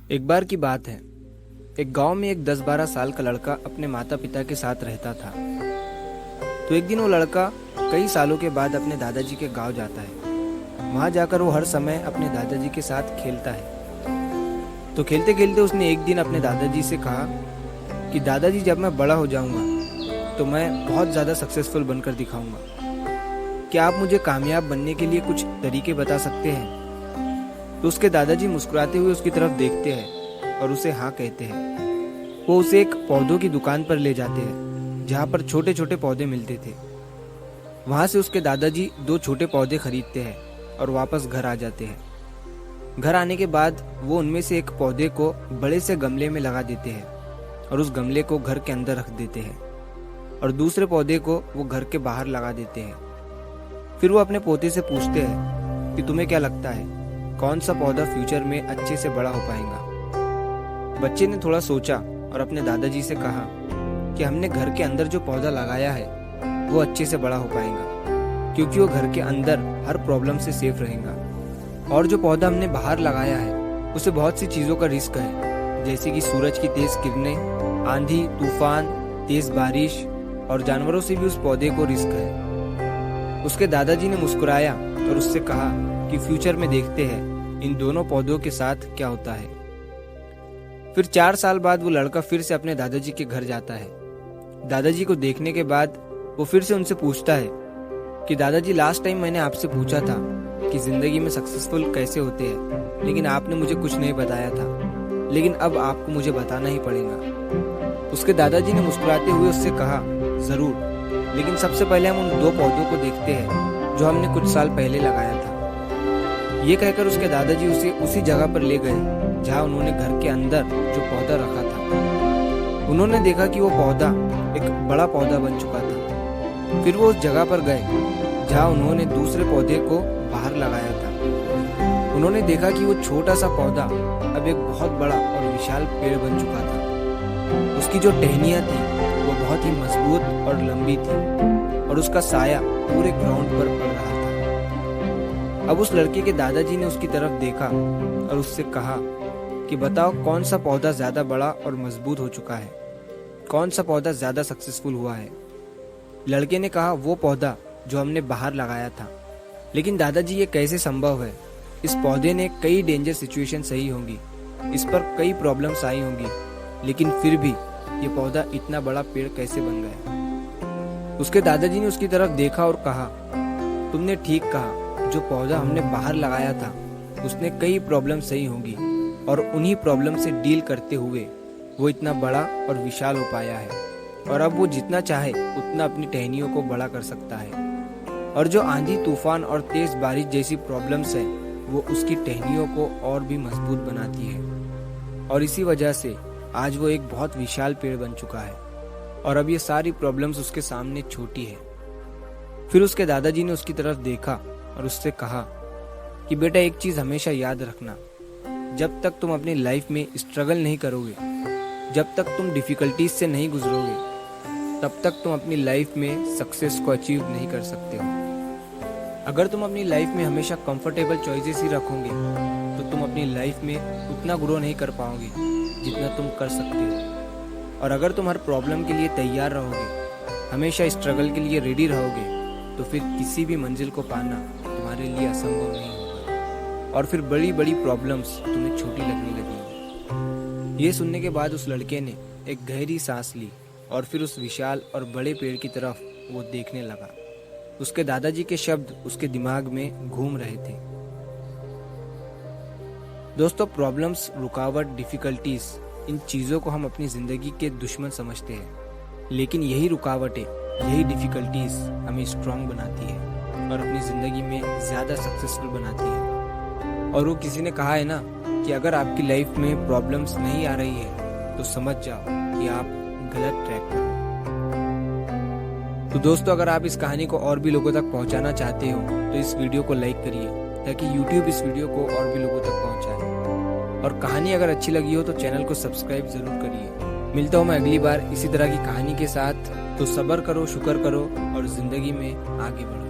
एक बार की बात है। एक गांव में एक 10-12 साल का लड़का अपने माता पिता के साथ रहता था। तो एक दिन वो लड़का कई सालों के बाद अपने दादाजी के गांव जाता है। वहां जाकर वो हर समय अपने दादाजी के साथ खेलता है। तो खेलते खेलते उसने एक दिन अपने दादाजी से कहा कि दादाजी, जब मैं बड़ा हो जाऊंगा तो मैं बहुत ज़्यादा सक्सेसफुल बनकर दिखाऊंगा। क्या आप मुझे कामयाब बनने के लिए कुछ तरीके बता सकते हैं? तो उसके दादाजी मुस्कुराते हुए उसकी तरफ देखते हैं और उसे हाँ कहते हैं। वो उसे एक पौधों की दुकान पर ले जाते हैं जहाँ पर छोटे छोटे पौधे मिलते थे। वहाँ से उसके दादाजी 2 छोटे पौधे खरीदते हैं और वापस घर आ जाते हैं। घर आने के बाद वो उनमें से एक पौधे को बड़े से गमले में लगा देते हैं और उस गमले को घर के अंदर रख देते हैं और दूसरे पौधे को वो घर के बाहर लगा देते हैं। फिर वो अपने पोते से पूछते हैं कि तुम्हें क्या लगता है, कौन सा पौधा फ्यूचर में अच्छे से बड़ा हो पाएगा? बच्चे ने थोड़ा सोचा और अपने दादाजी से कहा कि हमने घर के अंदर जो पौधा लगाया है वो अच्छे से बड़ा हो पाएगा, क्योंकि वो घर के अंदर हर प्रॉब्लम से सेफ रहेगा। और जो पौधा हमने बाहर लगाया है उसे बहुत सी चीज़ों का रिस्क है, जैसे कि सूरज की तेज किरणें, आंधी तूफान, तेज बारिश और जानवरों से भी उस पौधे को रिस्क है। उसके दादाजी ने मुस्कुराया और उससे कहा कि फ्यूचर में देखते हैं इन दोनों पौधों के साथ क्या होता है। फिर 4 साल बाद वो लड़का फिर से अपने दादाजी के घर जाता है। दादाजी को देखने के बाद वो फिर से उनसे पूछता है कि दादाजी, लास्ट टाइम मैंने आपसे पूछा था कि जिंदगी में सक्सेसफुल कैसे होते हैं, लेकिन आपने मुझे कुछ नहीं बताया था, लेकिन अब आपको मुझे बताना ही पड़ेगा। उसके दादाजी ने मुस्कुराते हुए उससे कहा, जरूर, लेकिन सबसे पहले हम उन 2 पौधों को देखते हैं जो हमने कुछ साल पहले लगाया था। ये कहकर उसके दादाजी उसे उसी जगह पर ले गए जहाँ उन्होंने घर के अंदर जो पौधा रखा था। उन्होंने देखा कि वो पौधा एक बड़ा पौधा बन चुका था। फिर वो उस जगह पर गए जहाँ उन्होंने दूसरे पौधे को बाहर लगाया था। उन्होंने देखा कि वो छोटा सा पौधा अब एक बहुत बड़ा और विशाल पेड़ बन चुका था। उसकी जो टहनियाँ थी वो बहुत ही मजबूत और लंबी थी और उसका साया पूरे ग्राउंड पर पड़ रहा था। अब उस लड़के के दादाजी ने उसकी तरफ देखा और उससे कहा कि बताओ, कौन सा पौधा ज्यादा बड़ा और मजबूत हो चुका है, कौन सा पौधा ज्यादा सक्सेसफुल हुआ है? लड़के ने कहा, वो पौधा जो हमने बाहर लगाया था। लेकिन दादाजी, ये कैसे संभव है? इस पौधे ने कई डेंजर सिचुएशन सही होंगी, इस पर कई प्रॉब्लम्स आई होंगी, लेकिन फिर भी ये पौधा इतना बड़ा पेड़ कैसे बन गया? उसके दादाजी ने उसकी तरफ देखा और कहा, तुमने ठीक कहा, जो पौधा हमने बाहर लगाया था उसने कई प्रॉब्लम सही होंगी और उन्हीं प्रॉब्लम से डील करते हुए वो इतना बड़ा और विशाल हो पाया है और अब वो जितना चाहे उतना अपनी टहनियों को बड़ा कर सकता है। और जो आंधी तूफान और तेज बारिश जैसी प्रॉब्लम्स है वो उसकी टहनियों को और भी मजबूत बनाती है और इसी वजह से आज वो एक बहुत विशाल पेड़ बन चुका है और अब ये सारी प्रॉब्लम्स उसके सामने छोटी है। फिर उसके दादाजी ने उसकी तरफ देखा और उससे कहा कि बेटा, एक चीज हमेशा याद रखना, जब तक तुम अपनी लाइफ में स्ट्रगल नहीं करोगे, जब तक तुम डिफिकल्टीज से नहीं गुजरोगे, तब तक तुम अपनी लाइफ में सक्सेस को अचीव नहीं कर सकते हो। अगर तुम अपनी लाइफ में हमेशा कंफर्टेबल चॉइसेस ही रखोगे तो तुम अपनी लाइफ में उतना ग्रो नहीं कर पाओगे जितना तुम कर सकते हो। और अगर तुम हर प्रॉब्लम के लिए तैयार रहोगे, हमेशा स्ट्रगल के लिए रेडी रहोगे, तो फिर किसी भी मंजिल को पाना तुम्हारे लिए असंभव नहीं होगा और फिर बड़ी बड़ी प्रॉब्लम्स तुम्हें छोटी लगने लगेंगी। ये सुनने के बाद उस लड़के ने एक गहरी सांस ली और फिर उस विशाल और बड़े पेड़ की तरफ वो देखने लगा। उसके दादाजी के शब्द उसके दिमाग में घूम रहे थे। दोस्तों, प्रॉब्लम्स, रुकावट, डिफिकल्टीज, इन चीज़ों को हम अपनी ज़िंदगी के दुश्मन समझते हैं, लेकिन यही रुकावटें, यही डिफिकल्टीज हमें स्ट्रांग बनाती है और अपनी ज़िंदगी में ज़्यादा सक्सेसफुल बनाती है। और वो किसी ने कहा है ना कि अगर आपकी लाइफ में प्रॉब्लम्स नहीं आ रही है तो समझ जाओ कि आप गलत ट्रैक पर हो। तो दोस्तों, अगर आप इस कहानी को और भी लोगों तक पहुंचाना चाहते हो तो इस वीडियो को लाइक करिए ताकि YouTube इस वीडियो को और भी लोगों तक पहुंचाए। और कहानी अगर अच्छी लगी हो तो चैनल को सब्सक्राइब जरूर करिए। मिलता हूँ मैं अगली बार इसी तरह की कहानी के साथ। तो सब्र करो, शुक्र करो और जिंदगी में आगे बढ़ो।